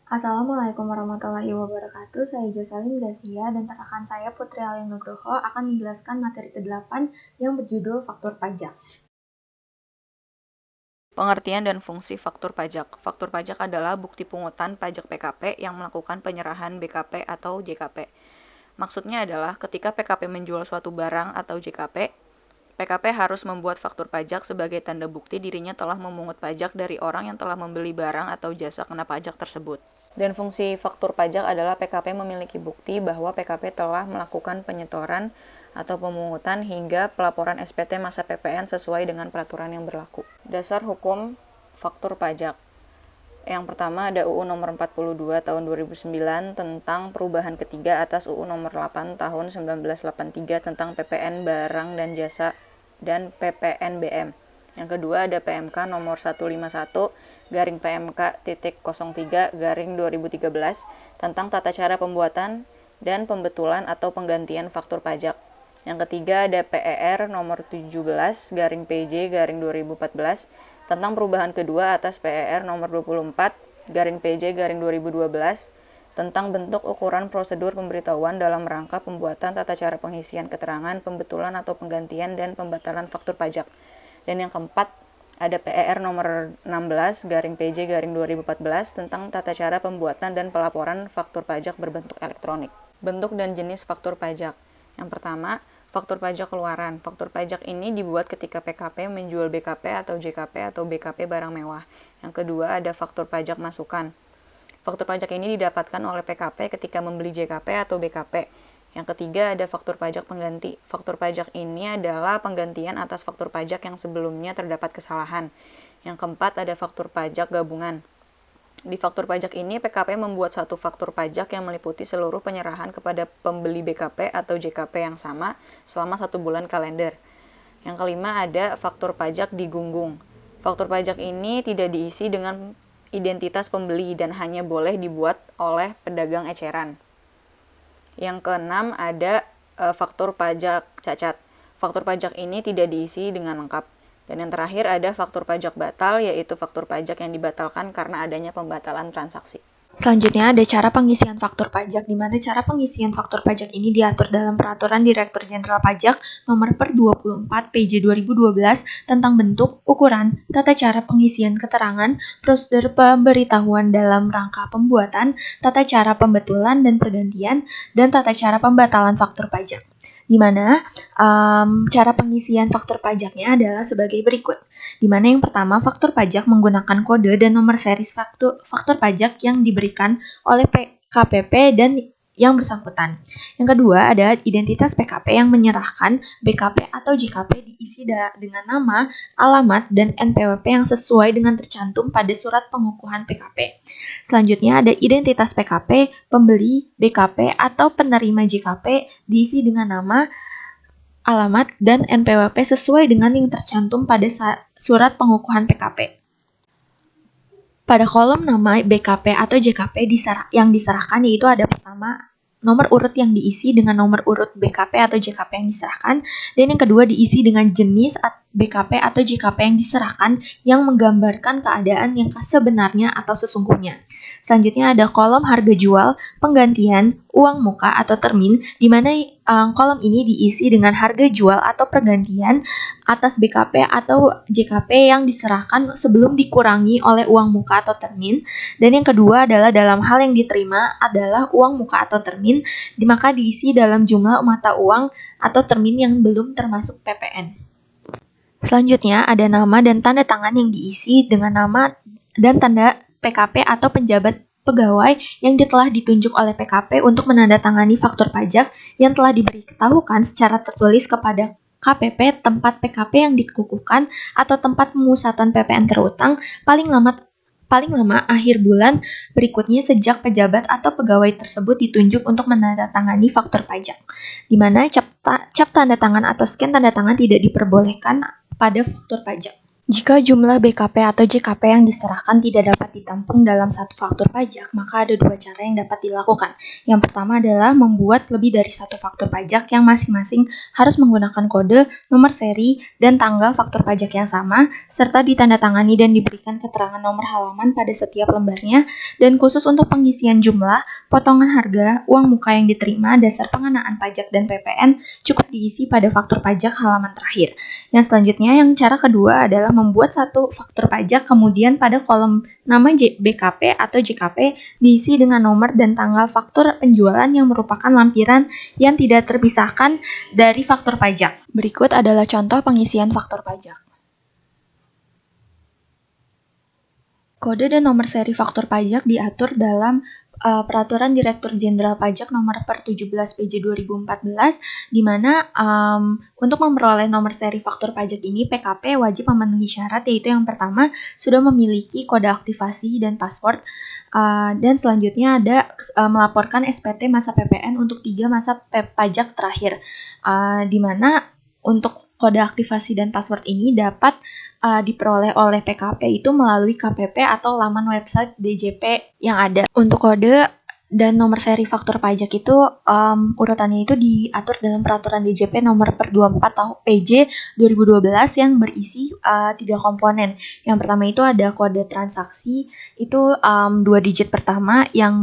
Assalamualaikum warahmatullahi wabarakatuh. Saya Jocelyn Gracia dan rekan saya Putri Alia Nugroho akan menjelaskan materi ke-8 yang berjudul Faktur Pajak. Pengertian dan fungsi faktur pajak. Faktur pajak adalah bukti pungutan pajak PKP yang melakukan penyerahan BKP atau JKP. Maksudnya adalah ketika PKP menjual suatu barang atau JKP, PKP harus membuat faktur pajak sebagai tanda bukti dirinya telah memungut pajak dari orang yang telah membeli barang atau jasa kena pajak tersebut. Dan fungsi faktur pajak adalah PKP memiliki bukti bahwa PKP telah melakukan penyetoran atau pemungutan hingga pelaporan SPT masa PPN sesuai dengan peraturan yang berlaku. Dasar hukum faktur pajak. Yang pertama ada UU nomor 42 tahun 2009 tentang perubahan ketiga atas UU nomor 8 tahun 1983 tentang PPN barang dan jasa dan PPNBM. Yang kedua ada PMK nomor 151 garing PMK.03 garing 2013 tentang tata cara pembuatan dan pembetulan atau penggantian faktur pajak. Yang ketiga ada PER nomor 17 garing PJ garing 2014 tentang perubahan kedua atas PER nomor 24 garing PJ garing 2012 tentang bentuk ukuran prosedur pemberitahuan dalam rangka pembuatan tata cara pengisian keterangan, pembetulan atau penggantian dan pembatalan faktur pajak. Dan yang keempat ada PER nomor 16 garing PJ garing 2014 tentang tata cara pembuatan dan pelaporan faktur pajak berbentuk elektronik. Bentuk dan jenis faktur pajak. Yang pertama, faktur pajak keluaran. Faktur pajak ini dibuat ketika PKP menjual BKP atau JKP atau BKP barang mewah. Yang kedua, ada faktur pajak masukan. Faktur pajak ini didapatkan oleh PKP ketika membeli JKP atau BKP. Yang ketiga, ada faktur pajak pengganti. Faktur pajak ini adalah penggantian atas faktur pajak yang sebelumnya terdapat kesalahan. Yang keempat, ada faktur pajak gabungan. Di faktur pajak ini, PKP membuat satu faktur pajak yang meliputi seluruh penyerahan kepada pembeli BKP atau JKP yang sama selama 1 bulan kalender. Yang kelima, ada faktur pajak digunggung. Faktur pajak ini tidak diisi dengan identitas pembeli dan hanya boleh dibuat oleh pedagang eceran. Yang keenam, ada faktur pajak cacat. Faktur pajak ini tidak diisi dengan lengkap. Dan yang terakhir ada faktur pajak batal, yaitu faktur pajak yang dibatalkan karena adanya pembatalan transaksi. Selanjutnya ada cara pengisian faktur pajak, di mana cara pengisian faktur pajak ini diatur dalam Peraturan Direktur Jenderal Pajak Nomor per 24 PJ 2012 tentang bentuk, ukuran, tata cara pengisian keterangan, prosedur pemberitahuan dalam rangka pembuatan, tata cara pembetulan dan pergantian, dan tata cara pembatalan faktur pajak. Di mana cara pengisian faktur pajaknya adalah sebagai berikut. Di mana yang pertama, faktur pajak menggunakan kode dan nomor seri faktur pajak yang diberikan oleh KPP dan yang bersangkutan. Yang kedua, ada identitas PKP yang menyerahkan BKP atau JKP diisi dengan nama, alamat, dan NPWP yang sesuai dengan tercantum pada surat pengukuhan PKP. Selanjutnya, ada identitas PKP, pembeli BKP atau penerima JKP diisi dengan nama, alamat, dan NPWP sesuai dengan yang tercantum pada surat pengukuhan PKP. Pada kolom nama BKP atau JKP yang diserahkan yaitu ada pertama nomor urut yang diisi dengan nomor urut BKP atau JKP yang diserahkan, dan yang kedua diisi dengan jenis BKP atau JKP yang diserahkan yang menggambarkan keadaan yang sebenarnya atau sesungguhnya. Selanjutnya ada kolom harga jual, penggantian, uang muka atau termin, di mana kolom ini diisi dengan harga jual atau pergantian atas BKP atau JKP yang diserahkan sebelum dikurangi oleh uang muka atau termin. Dan yang kedua adalah dalam hal yang diterima adalah uang muka atau termin, maka diisi dalam jumlah mata uang atau termin yang belum termasuk PPN. Selanjutnya ada nama dan tanda tangan yang diisi dengan nama dan tanda PKP atau penjabat pegawai yang telah ditunjuk oleh PKP untuk menandatangani faktur pajak yang telah diberitahukan secara tertulis kepada KPP tempat PKP yang dikukuhkan atau tempat pemusatan PPN terutang paling lama akhir bulan berikutnya sejak pejabat atau pegawai tersebut ditunjuk untuk menandatangani faktur pajak, di mana cap tanda tangan atau scan tanda tangan tidak diperbolehkan pada faktur pajak. Jika jumlah BKP atau JKP yang diserahkan tidak dapat ditampung dalam satu faktur pajak, maka ada dua cara yang dapat dilakukan. Yang pertama adalah membuat lebih dari satu faktur pajak yang masing-masing harus menggunakan kode, nomor seri, dan tanggal faktur pajak yang sama, serta ditandatangani dan diberikan keterangan nomor halaman pada setiap lembarnya, dan khusus untuk pengisian jumlah, potongan harga, uang muka yang diterima, dasar pengenaan pajak dan PPN cukup diisi pada faktur pajak halaman terakhir. Yang selanjutnya, yang cara kedua adalah membuat satu faktur pajak, kemudian pada kolom nama BKP atau JKP diisi dengan nomor dan tanggal faktur penjualan yang merupakan lampiran yang tidak terpisahkan dari faktur pajak. Berikut adalah contoh pengisian faktur pajak. Kode dan nomor seri faktur pajak diatur dalam Peraturan Direktur Jenderal Pajak Nomor per 17 PJ 2014, di mana untuk memperoleh nomor seri faktur pajak ini, PKP wajib memenuhi syarat, yaitu yang pertama, sudah memiliki kode aktivasi dan password, dan selanjutnya ada melaporkan SPT masa PPN untuk 3 masa pajak terakhir, di mana untuk kode aktivasi dan password ini dapat diperoleh oleh PKP itu melalui KPP atau laman website DJP yang ada. Untuk kode dan nomor seri faktur pajak itu urutannya itu diatur dalam peraturan DJP nomor per 24 tahun PJ 2012 yang berisi 3 komponen. Yang pertama itu ada kode transaksi, itu 2 digit pertama yang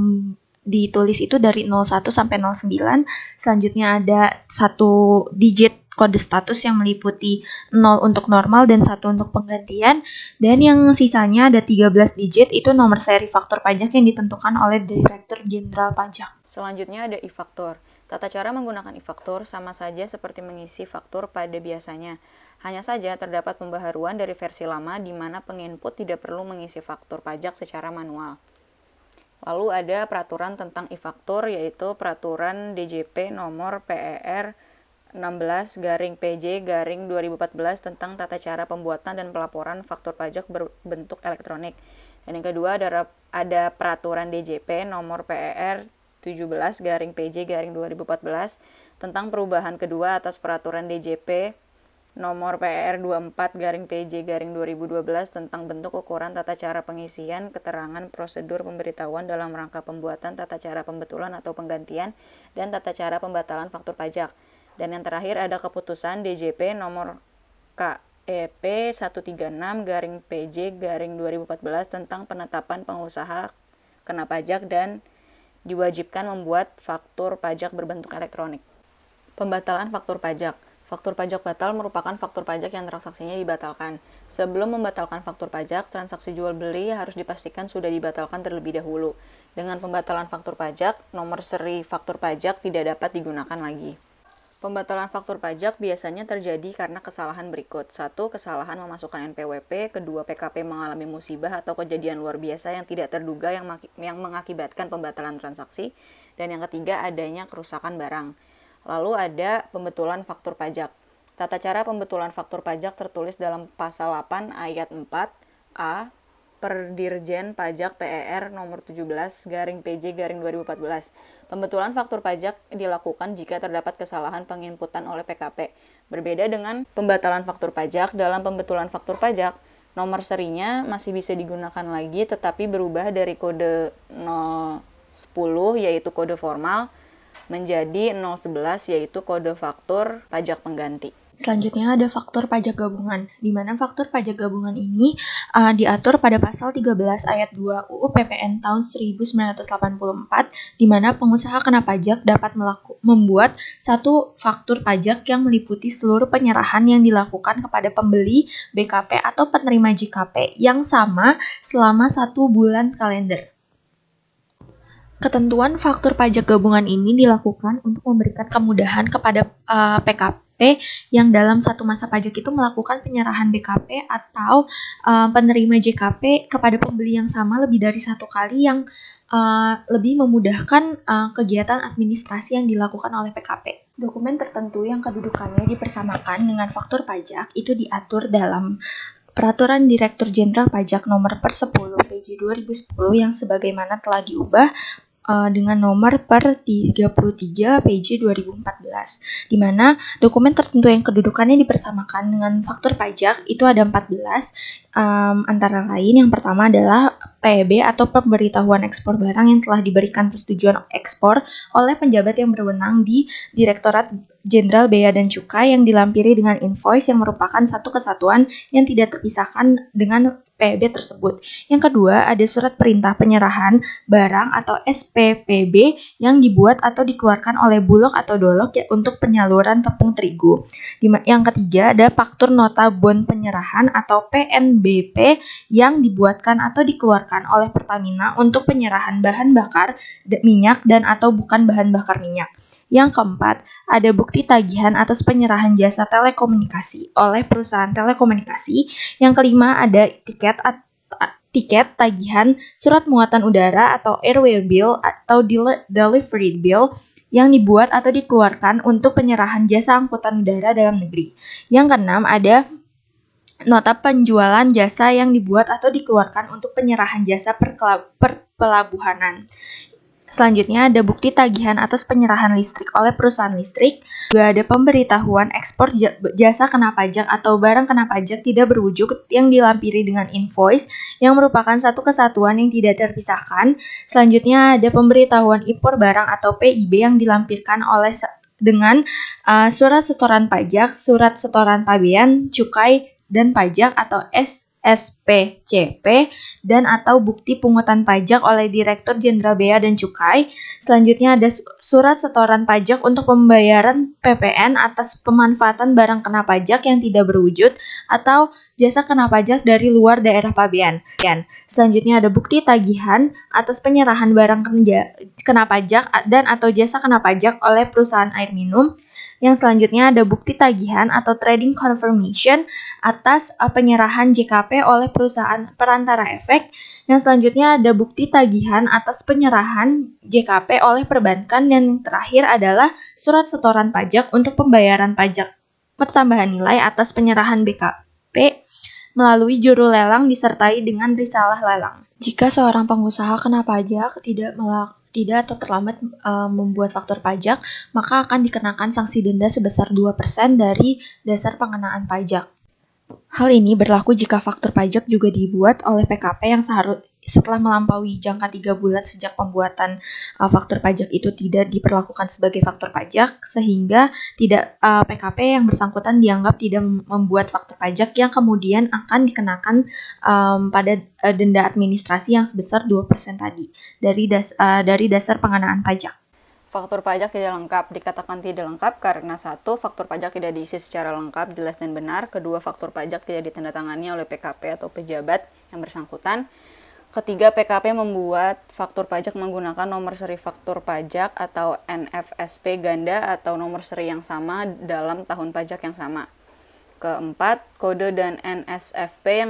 ditulis itu dari 01 sampai 09. Selanjutnya ada 1 digit kode status yang meliputi 0 untuk normal dan 1 untuk penggantian, dan yang sisanya ada 13 digit itu nomor seri faktur pajak yang ditentukan oleh Direktur Jenderal Pajak. Selanjutnya ada e-faktur. Tata cara menggunakan e-faktur sama saja seperti mengisi faktur pada biasanya. Hanya saja terdapat pembaharuan dari versi lama di mana penginput tidak perlu mengisi faktur pajak secara manual. Lalu ada peraturan tentang e-faktur, yaitu Peraturan DJP nomor PER 16/PJ/2014 tentang tata cara pembuatan dan pelaporan faktur pajak berbentuk elektronik. Dan yang kedua ada Peraturan DJP nomor PER 17/PJ/2014 tentang perubahan kedua atas Peraturan DJP nomor PER 24/PJ/2012 tentang bentuk, ukuran, tata cara pengisian, keterangan, prosedur pemberitahuan dalam rangka pembuatan, tata cara pembetulan atau penggantian, dan tata cara pembatalan faktur pajak. Dan yang terakhir ada keputusan DJP nomor KEP 136/PJ/2014 tentang penetapan pengusaha kena pajak dan diwajibkan membuat faktur pajak berbentuk elektronik. Pembatalan faktur pajak. Faktur pajak batal merupakan faktur pajak yang transaksinya dibatalkan. Sebelum membatalkan faktur pajak, transaksi jual beli harus dipastikan sudah dibatalkan terlebih dahulu. Dengan pembatalan faktur pajak, nomor seri faktur pajak tidak dapat digunakan lagi. Pembatalan faktur pajak biasanya terjadi karena kesalahan berikut. 1. Kesalahan memasukkan NPWP. 2. PKP mengalami musibah atau kejadian luar biasa yang tidak terduga yang mengakibatkan pembatalan transaksi. Dan yang ketiga, adanya kerusakan barang. Lalu ada pembetulan faktur pajak. Tata cara pembetulan faktur pajak tertulis dalam pasal 8 ayat 4A Perdirjen Pajak PER nomor 17/PJ/2014. Pembetulan faktur pajak dilakukan jika terdapat kesalahan penginputan oleh PKP. Berbeda dengan pembatalan faktur pajak, dalam pembetulan faktur pajak, nomor serinya masih bisa digunakan lagi tetapi berubah dari kode 010 yaitu kode formal menjadi 011 yaitu kode faktur pajak pengganti. Selanjutnya ada faktur pajak gabungan, di mana faktur pajak gabungan ini diatur pada pasal 13 ayat 2 UU PPN tahun 1984, di mana pengusaha kena pajak dapat membuat satu faktur pajak yang meliputi seluruh penyerahan yang dilakukan kepada pembeli BKP atau penerima JKP yang sama selama 1 bulan kalender. Ketentuan faktur pajak gabungan ini dilakukan untuk memberikan kemudahan kepada PKP yang dalam satu masa pajak itu melakukan penyerahan BKP atau penerima JKP kepada pembeli yang sama lebih dari 1 kali, yang lebih memudahkan kegiatan administrasi yang dilakukan oleh PKP. Dokumen tertentu yang kedudukannya dipersamakan dengan faktur pajak itu diatur dalam Peraturan Direktur Jenderal Pajak Nomor per 10 PJ 2010 yang sebagaimana telah diubah dengan nomor per 33 PJ 2014, di mana dokumen tertentu yang kedudukannya dipersamakan dengan faktur pajak itu ada 14, antara lain yang pertama adalah PEB atau pemberitahuan ekspor barang yang telah diberikan persetujuan ekspor oleh penjabat yang berwenang di Direktorat Jenderal Bea dan Cukai yang dilampiri dengan invoice yang merupakan satu kesatuan yang tidak terpisahkan dengan PEB tersebut. Yang kedua, ada surat perintah penyerahan barang atau SPPB yang dibuat atau dikeluarkan oleh Bulog atau Dolog untuk penyaluran tepung terigu. Yang ketiga, ada faktur nota bon penyerahan atau PNBP yang dibuatkan atau dikeluarkan oleh Pertamina untuk penyerahan bahan bakar minyak dan atau bukan bahan bakar minyak. Yang keempat, ada bukti tagihan atas penyerahan jasa telekomunikasi oleh perusahaan telekomunikasi. Yang kelima, ada tiket tagihan surat muatan udara atau airway bill atau delivery bill yang dibuat atau dikeluarkan untuk penyerahan jasa angkutan udara dalam negeri. Yang keenam, ada nota penjualan jasa yang dibuat atau dikeluarkan untuk penyerahan jasa perpelabuhanan. Selanjutnya ada bukti tagihan atas penyerahan listrik oleh perusahaan listrik. Juga ada pemberitahuan ekspor jasa kena pajak atau barang kena pajak tidak berwujud yang dilampiri dengan invoice yang merupakan satu kesatuan yang tidak terpisahkan. Selanjutnya ada pemberitahuan impor barang atau PIB yang dilampirkan oleh dengan surat setoran pajak, surat setoran pabean, cukai dan pajak atau SPCP dan atau bukti pungutan pajak oleh Direktur Jenderal Bea dan Cukai. Selanjutnya ada surat setoran pajak untuk pembayaran PPN atas pemanfaatan barang kena pajak yang tidak berwujud atau jasa kena pajak dari luar daerah pabean. Selanjutnya ada bukti tagihan atas penyerahan barang kena pajak dan atau jasa kena pajak oleh perusahaan air minum. Yang selanjutnya ada bukti tagihan atau trading confirmation atas penyerahan JKP oleh perusahaan perantara efek. Yang selanjutnya ada bukti tagihan atas penyerahan JKP oleh perbankan. Dan yang terakhir adalah surat setoran pajak untuk pembayaran pajak pertambahan nilai atas penyerahan BKP melalui juru lelang disertai dengan risalah lelang. Jika seorang pengusaha kena pajak tidak atau terlambat membuat faktur pajak, maka akan dikenakan sanksi denda sebesar 2% dari dasar pengenaan pajak. Hal ini berlaku jika faktur pajak juga dibuat oleh PKP yang setelah melampaui jangka 3 bulan sejak pembuatan faktur pajak itu tidak diperlakukan sebagai faktur pajak, sehingga PKP yang bersangkutan dianggap tidak membuat faktur pajak yang kemudian akan dikenakan pada denda administrasi yang sebesar 2% tadi dari dasar pengenaan pajak. Faktur pajak tidak lengkap. Dikatakan tidak lengkap karena 1. Faktur pajak tidak diisi secara lengkap, jelas dan benar. Kedua, faktur pajak tidak ditandatangani oleh PKP atau pejabat yang bersangkutan. Ketiga, PKP membuat faktur pajak menggunakan nomor seri faktur pajak atau NFSP ganda atau nomor seri yang sama dalam tahun pajak yang sama. Keempat, kode dan NSFP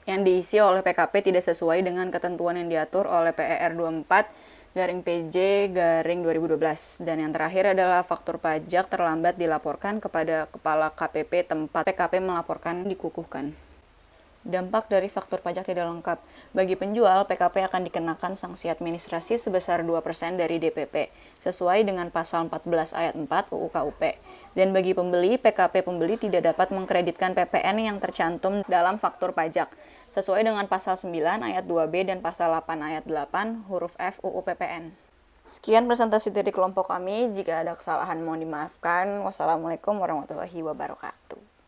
yang diisi oleh PKP tidak sesuai dengan ketentuan yang diatur oleh PER 24/PJ/2012. Dan yang terakhir adalah faktur pajak terlambat dilaporkan kepada Kepala KPP tempat PKP melaporkan dikukuhkan. Dampak dari faktur pajak tidak lengkap. Bagi penjual, PKP akan dikenakan sanksi administrasi sebesar 2% dari DPP, sesuai dengan pasal 14 ayat 4 UU KUP. Dan bagi pembeli, PKP pembeli tidak dapat mengkreditkan PPN yang tercantum dalam faktur pajak, sesuai dengan pasal 9 ayat 2B dan pasal 8 ayat 8 huruf F UU PPN. Sekian presentasi dari kelompok kami. Jika ada kesalahan mohon dimaafkan. Wassalamualaikum warahmatullahi wabarakatuh.